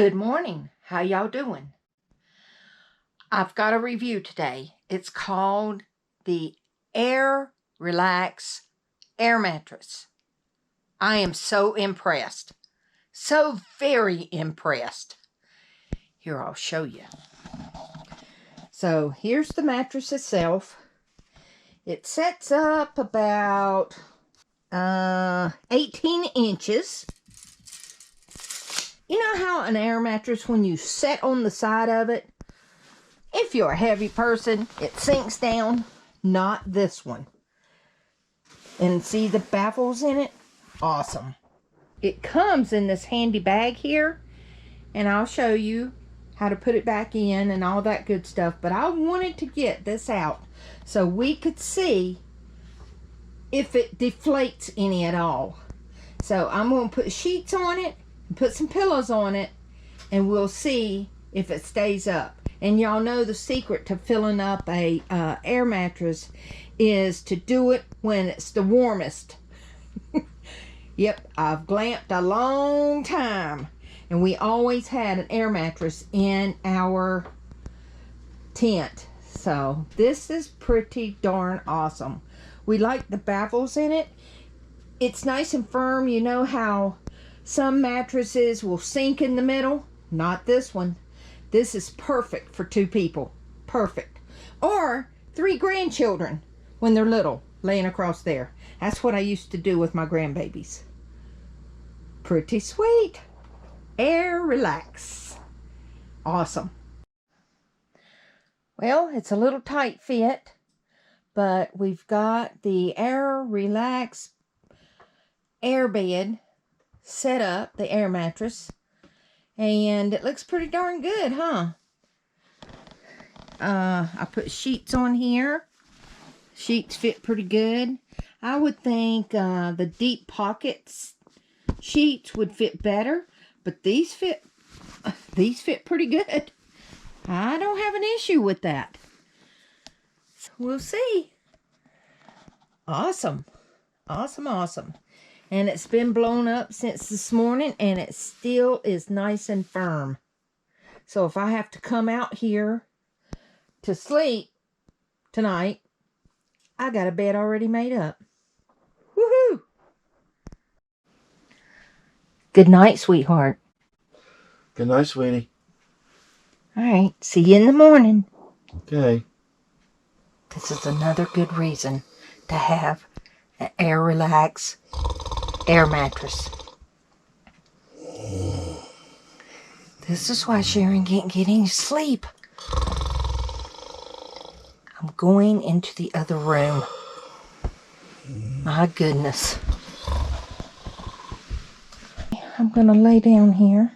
Good morning. How y'all doing? I've got a review today. It's called the Airelax Air Mattress. I am so impressed. So very impressed. Here, I'll show you. So here's the mattress itself. It sets up about 18 inches. You know how an air mattress, when you sit on the side of it, if you're a heavy person, it sinks down? Not this one. And see the baffles in it? Awesome. It comes in this handy bag here, and I'll show you how to put it back in and all that good stuff. But I wanted to get this out so we could see if it deflates any at all. So I'm going to put sheets on it, put some pillows on it, and we'll see if it stays up. And y'all know the secret to filling up a air mattress is to do it when it's the warmest. Yep, I've glamped a long time, and we always had an air mattress in our tent. So this is pretty darn awesome. We like the baffles in it. It's nice and firm. You know how some mattresses will sink in the middle? Not this one. This is perfect for 2 people. Perfect. Or 3 grandchildren when they're little, laying across there. That's what I used to do with my grandbabies. Pretty sweet. Airelax. Awesome. Well, it's a little tight fit, but we've got the Airelax air bed set up, the air mattress, and it looks pretty darn good, huh? I put sheets on here. Sheets fit pretty good. I would think the deep pockets sheets would fit better, but these fit pretty good. I don't have an issue with that. So we'll see. Awesome. Awesome, awesome. And it's been blown up since this morning, and it still is nice and firm. So if I have to come out here to sleep tonight, I got a bed already made up. Woohoo! Good night, sweetheart. Good night, sweetie. All right, see you in the morning. Okay. This is another good reason to have an Airelax air mattress. This is why Sharon can't get any sleep. I'm going into the other room. My goodness. I'm gonna lay down here.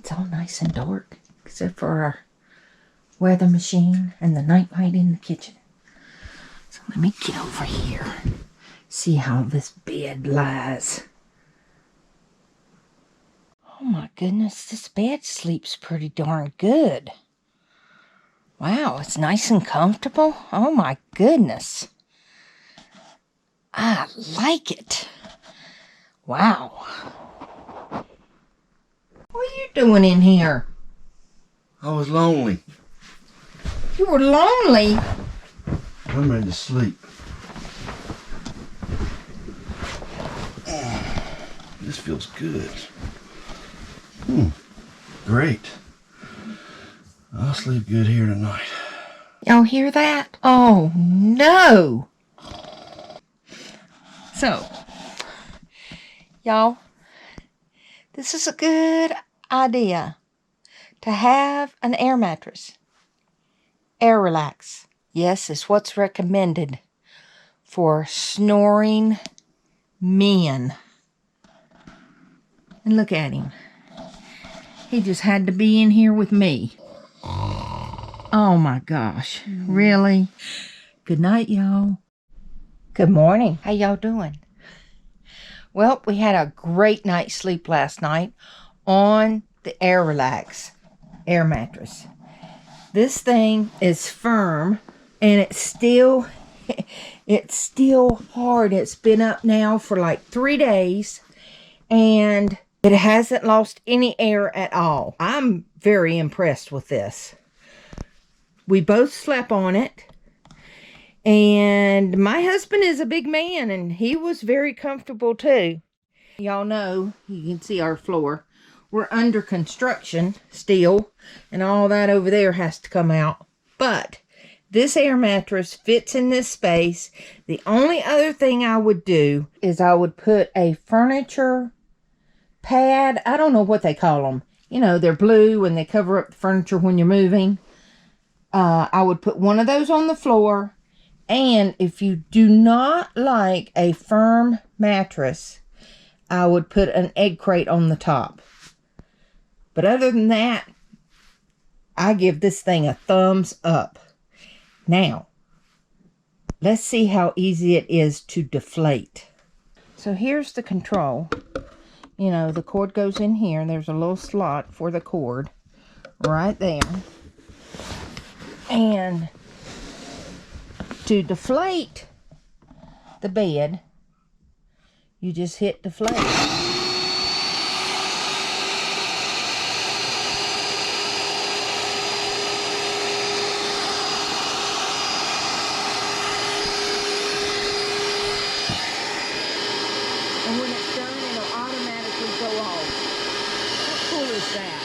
It's all nice and dark, except for our weather machine and the night light in the kitchen. So let me get over here. See how this bed lies. Oh my goodness, this bed sleeps pretty darn good. Wow, it's nice and comfortable. Oh my goodness. I like it. Wow. What are you doing in here? I was lonely. You were lonely? I'm ready to sleep. This feels good. Great. I'll sleep good here tonight. Y'all hear that? Oh no. So, y'all, this is a good idea to have an air mattress. Airelax. Yes, it's what's recommended for snoring men. And look at him. He just had to be in here with me. Oh my gosh. Really? Good night, y'all. Good morning. How y'all doing? Well, we had a great night's sleep last night on the Airelax air mattress. This thing is firm, and it's still hard. It's been up now for like 3 days, and It hasn't lost any air at all. I'm very impressed with this. We both slept on it. And my husband is a big man, and he was very comfortable too. Y'all know, you can see our floor. We're under construction still, and all that over there has to come out. But this air mattress fits in this space. The only other thing I would do is I would put a furniture pad. I don't know what they call them. You know, they're blue and they cover up the furniture when you're moving. I would put one of those on the floor. And if you do not like a firm mattress, I would put an egg crate on the top. But other than that, I give this thing a thumbs up. Now, let's see how easy it is to deflate. So here's the control. You know, the cord goes in here, and there's a little slot for the cord right there. And to deflate the bed, you just hit deflate. And when it's done, it'll automatically go off. How cool is that?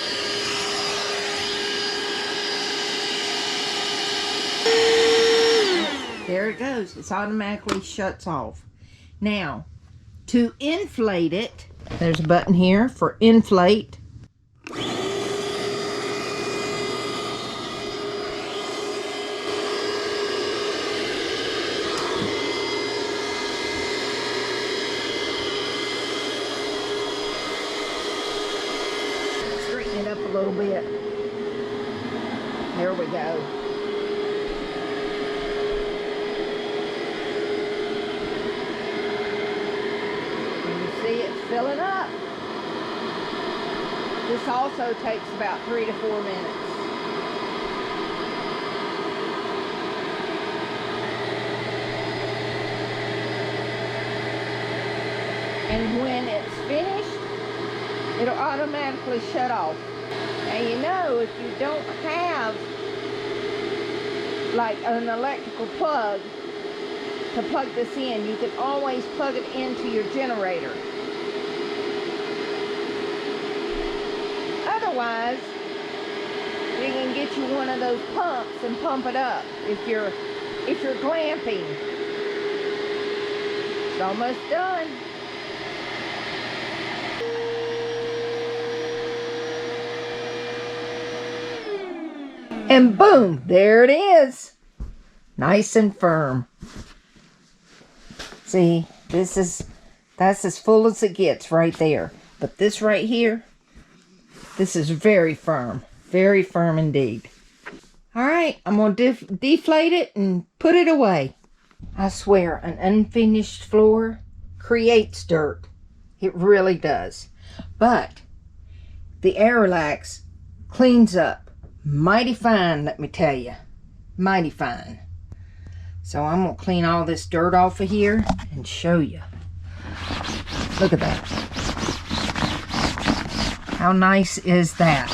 There it goes. It's automatically shuts off. Now, to inflate it, there's a button here for inflate. Straighten it up a little bit. There we go. It's filling up. This also takes about 3 to 4 minutes. And when it's finished, it'll automatically shut off. Now you know, if you don't have like an electrical plug to plug this in, you can always plug it into your generator. Otherwise, you can get you one of those pumps and pump it up if you're glamping. It's almost done. And boom, there it is. Nice and firm. See, that's as full as it gets right there. But this right here, this is very firm indeed. All right, I'm going to deflate it and put it away. I swear, an unfinished floor creates dirt. It really does. But the Airelax cleans up mighty fine, let me tell you. Mighty fine. So I'm going to clean all this dirt off of here and show you. Look at that. How nice is that?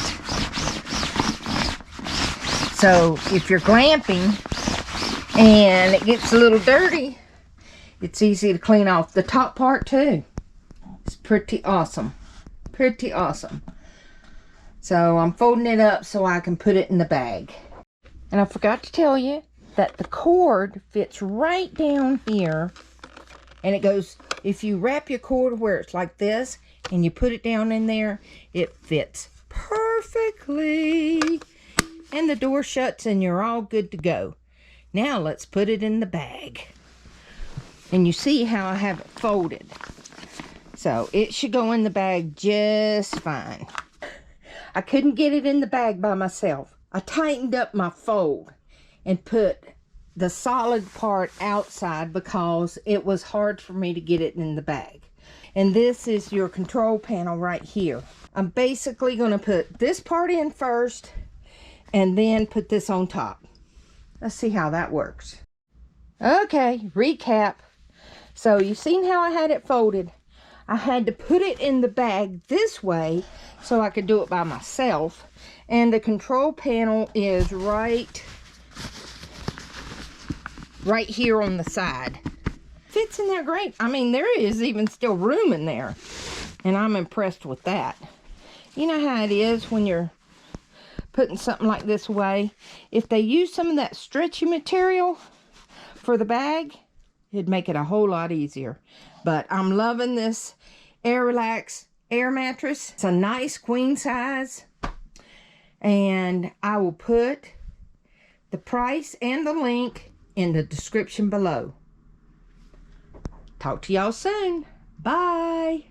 So if you're glamping and it gets a little dirty, it's easy to clean off the top part too. It's pretty awesome. Pretty awesome. So I'm folding it up so I can put it in the bag. And I forgot to tell you that the cord fits right down here. And it goes, if you wrap your cord where it's like this and you put it down in there, it fits perfectly. And the door shuts and you're all good to go. Now let's put it in the bag. And you see how I have it folded. So it should go in the bag just fine. I couldn't get it in the bag by myself. I tightened up my fold and put the solid part outside because it was hard for me to get it in the bag. And this is your control panel right here. I'm basically going to put this part in first and then put this on top. Let's see how that works. Okay, recap. So you've seen how I had it folded. I had to put it in the bag this way so I could do it by myself. And the control panel is right here on the side. Fits in there great. I mean, there is even still room in there. And I'm impressed with that. You know how it is when you're putting something like this away? If they use some of that stretchy material for the bag, it'd make it a whole lot easier. But I'm loving this Airelax air mattress. It's a nice queen size. And I will put the price and the link in the description below. Talk to y'all soon. Bye.